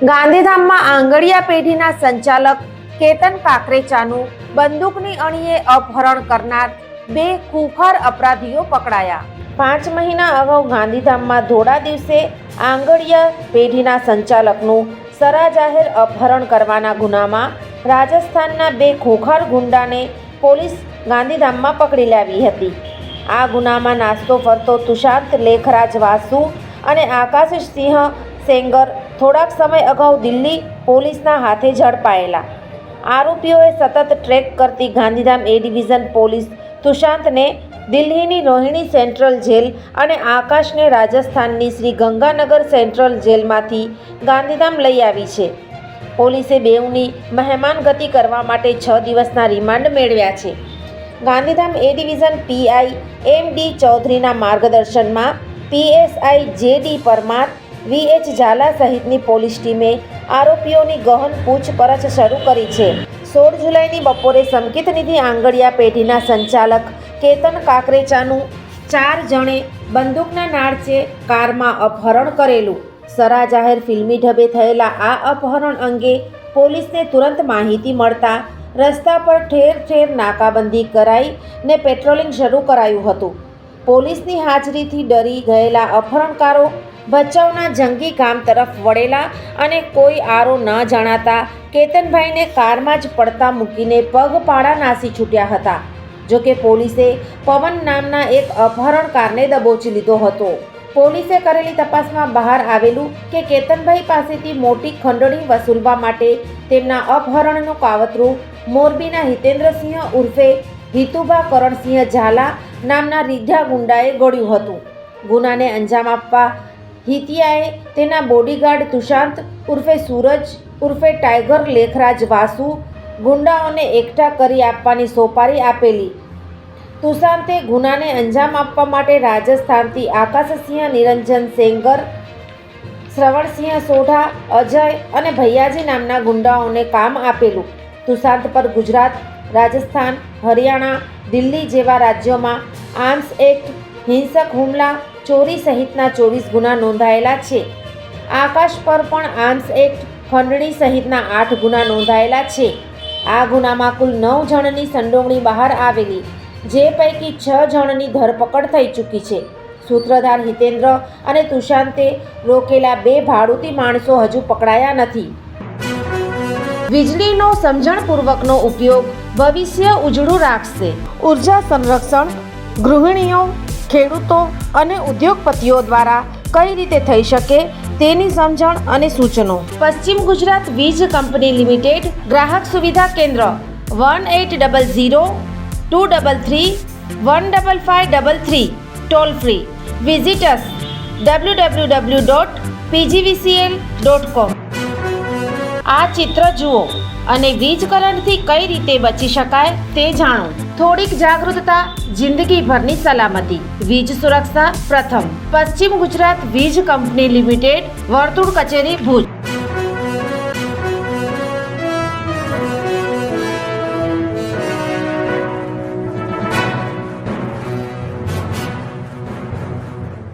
ગાંધીધામમાં આંગડિયા પેઢીના સંચાલક કેતન કાકરેચાનું બંદૂકની અણીએ અપહરણ કરનાર બે ખુંખાર અપરાધીઓ પકડાયા। 5 મહિના અગાઉ ગાંધીધામમાં ધોળા દિવસે આંગડિયા પેઢીના સંચાલકનું સરાજાહેર અપહરણ કરવાના ગુનામાં રાજસ્થાનના બે ખુંખાર ગુંડાને પોલીસ ગાંધીધામમાં પકડી લાવી હતી। આ ગુનામાં નાસ્તો ફરતો તુષાંત લેખરાજ વાસુ અને આકાશસિંહ સેંગર થોડાક સમય અગાઉ દિલ્હી પોલીસના હાથે ઝડપાયેલા। આરોપીઓએ સતત ટ્રેક કરતી ગાંધીધામ એ ડિવિઝન પોલીસ તુષાંતને દિલ્હીની રોહિણી સેન્ટ્રલ જેલ અને આકાશને રાજસ્થાનની શ્રી ગંગાનગર સેન્ટ્રલ જેલમાંથી ગાંધીધામ લઈ આવી છે। પોલીસે બેઉની મહેમાનગતિ કરવા માટે 6 દિવસના રિમાન્ડ મેળવ્યા છે। Gandhidham A division PI M D. ચૌધરીના માર્ગદર્શનમાં PSI J D. Parmar, V H. Jhala સહિતની પોલીસ ટીમે આરોપીઓની ગહન પૂછપરછ શરૂ કરી છે। 16 જુલાઈની બપોરે સંકેતનિધિ આંગડિયા પેઢીના સંચાલક કેતન કાકરેચાનું 4 જણે બંદૂકના નાળચે કારમાં અપહરણ કરેલું। સરાજાહેર ફિલ્મી ઢબે થયેલા આ અપહરણ અંગે પોલીસને તુરંત માહિતી મળતા રસ્તા પર ઠેર ઠેર નાકાબંધી કરાઈ ને પેટ્રોલિંગ શરૂ કરાયું હતું। પોલીસની હાજરીથી ડરી ગયેલા અપહરણકારો ભચાઉના જંગી ગામ તરફ વળેલા અને કોઈ આરો ન જણાતા કેતનભાઈને કારમાં જ પડતા મૂકીને પગપાળા નાસી છૂટ્યા હતા। જોકે પોલીસે પવન નામના એક અપહરણકારને દબોચી લીધો હતો। પોલીસે કરેલી તપાસમાં બહાર આવેલું કે કેતનભાઈ પાસેથી મોટી ખંડણી વસૂલવા માટે તેમના અપહરણનું કાવતરું મોરબીના હિતેન્દ્રસિંહ ઉર્ફે હિતુભા કરણસિંહ ઝાલા નામના રીઢા ગુંડાએ ઘડ્યું હતું। ગુનાને અંજામ આપવા હિતિયાએ તેના બોડીગાર્ડ તુષાંત ઉર્ફે સૂરજ ઉર્ફે ટાઈગર લેખરાજ વાસુ ગુંડાઓને એકઠા કરી આપવાની સોપારી આપેલી। તુષાંતે ગુનાને અંજામ આપવા માટે રાજસ્થાનથી આકાશસિંહ નિરંજન સેંગર, શ્રવણસિંહ સોઢા, અજય અને ભૈયાજી નામના ગુંડાઓને કામ આપેલું। તુષાંત પર ગુજરાત, રાજસ્થાન, હરિયાણા, દિલ્હી જેવા રાજ્યોમાં આર્મ્સ એક્ટ, હિંસક હુમલા, ચોરી સહિતના 24 ગુના નોંધાયેલા છે। આકાશ પર પણ આર્મ્સ એક્ટ, ખંડણી સહિતના 8 ગુના નોંધાયેલા છે। આ ગુનામાં કુલ 9 જણની સંડોવણી બહાર આવેલી, જે પૈકી 6 જણની ધરપકડ થઈ ચૂકી છે। સૂત્રધાર હિતેન્દ્ર અને તુષાંતે રોકેલા 2 ભાડૂતી માણસો હજુ પકડાયા નથી। વીજળીનો સમજણપૂર્વકનો ઉપયોગ ભવિષ્ય ઉજળું રાખશે। ઉર્જા સંરક્ષણ ગૃહિણીઓ, ખેડૂતો અને ઉદ્યોગપતિઓ દ્વારા કઈ રીતે થઈ શકે તેની સમજણ અને સૂચનો। પશ્ચિમ ગુજરાત વીજ કંપની લિમિટેડ ગ્રાહક સુવિધા કેન્દ્ર 1800-233-15533 ટોલ ફ્રી। વિઝિટ અસ www.pgvcl.com। આ ચિત્ર જુઓ અને વીજ કરંટથી કઈ રીતે બચી શકાય તે જાણો। થોડીક જાગૃતતા, જિંદગીભરની સલામતી। વીજ સુરક્ષા પ્રથમ। પશ્ચિમ ગુજરાત વીજ કંપની લિમિટેડ, વર્તુળ કચેરી, ભુજ।